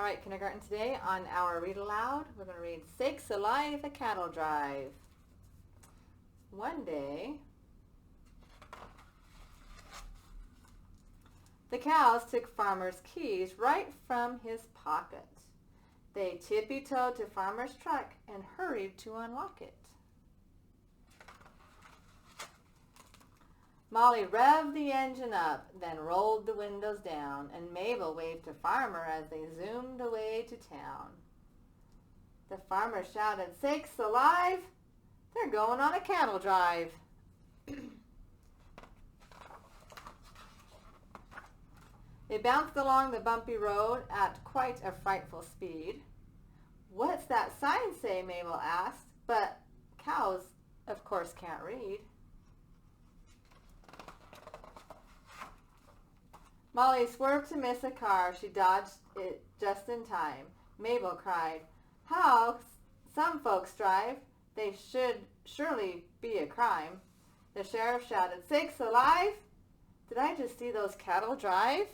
All right, kindergarten, today on our Read Aloud, we're going to read Sakes Alive, a Cattle Drive. One day, the cows took Farmer's keys right from his pocket. They tippy-toed to Farmer's truck and hurried to unlock it. Molly revved the engine up, then rolled the windows down, and Mabel waved to Farmer as they zoomed away to town. The farmer shouted, "Sakes alive! They're going on a cattle drive." They bounced along the bumpy road at quite a frightful speed. "What's that sign say?" Mabel asked, but cows, of course, can't read. Molly swerved to miss a car. She dodged it just in time. Mabel cried, "How some folks drive. They should surely be a crime." The sheriff shouted, "Sakes alive! Did I just see those cattle drive?"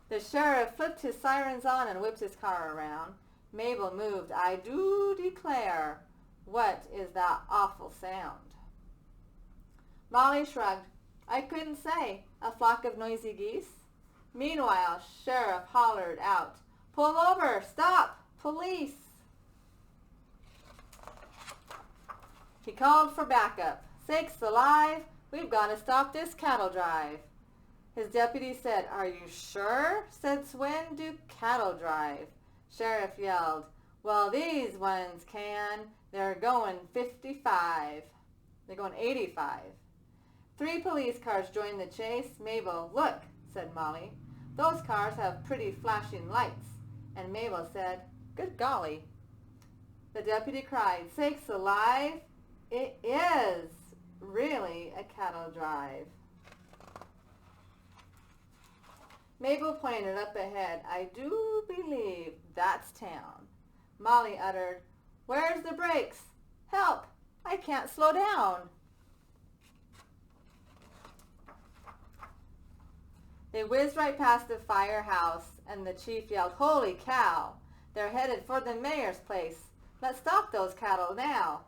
The sheriff flipped his sirens on and whipped his car around. Mabel moved. "I do declare, what is that awful sound?" Molly shrugged. "I couldn't say. A flock of noisy geese?" Meanwhile, Sheriff hollered out, "Pull over! Stop! Police!" He called for backup. "Sakes alive! We've got to stop this cattle drive." His deputy said, "Are you sure?" said Swen. "Do cattle drive?" Sheriff yelled, "Well, these ones can. They're going 55. They're going 85. 3 police cars joined the chase. Mabel, "Look," said Molly. "Those cars have pretty flashing lights." And Mabel said, "Good golly." The deputy cried, "Sakes alive! It is really a cattle drive." Mabel pointed up ahead. "I do believe that's town." Molly uttered, "Where's the brakes? Help! I can't slow down." They whizzed right past the firehouse, and the chief yelled, "Holy cow! They're headed for the mayor's place. Let's stop those cattle now."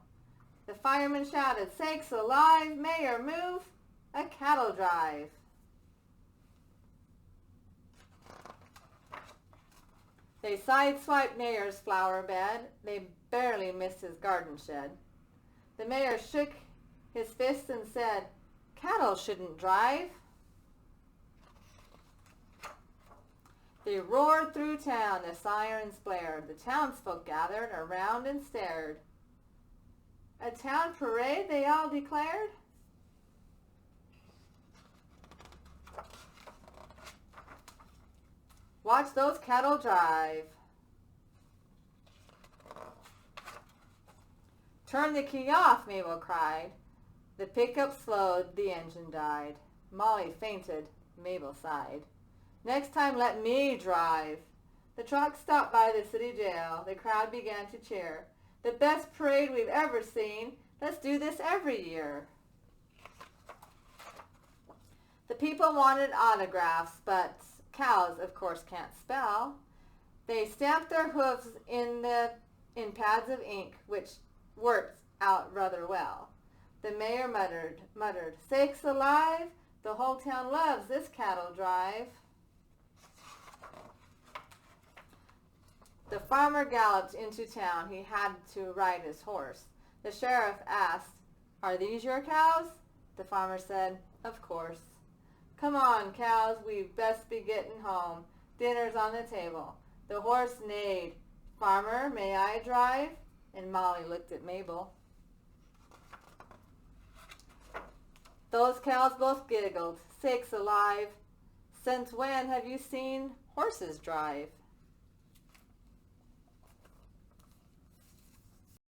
The fireman shouted, "Sakes alive! Mayor, move! A cattle drive." They sideswiped Mayor's flower bed. They barely missed his garden shed. The mayor shook his fist and said, "Cattle shouldn't drive." They roared through town. The sirens blared. The townsfolk gathered around and stared. "A town parade," they all declared. "Watch those cattle drive." "Turn the key off," Mabel cried. The pickup slowed. The engine died. Molly fainted. Mabel sighed. "Next time, let me drive." The truck stopped by the city jail. The crowd began to cheer. "The best parade we've ever seen. Let's do this every year." The people wanted autographs, but cows, of course, can't spell. They stamped their hooves in pads of ink, which worked out rather well. The mayor muttered, "Sakes alive! The whole town loves this cattle drive." The farmer galloped into town. He had to ride his horse. The sheriff asked, "Are these your cows?" The farmer said, "Of course." "Come on, cows, we'd best be getting home. Dinner's on the table." The horse neighed. "Farmer, may I drive?" And Molly looked at Mabel. Those cows both giggled. "Sakes alive! Since when have you seen horses drive?"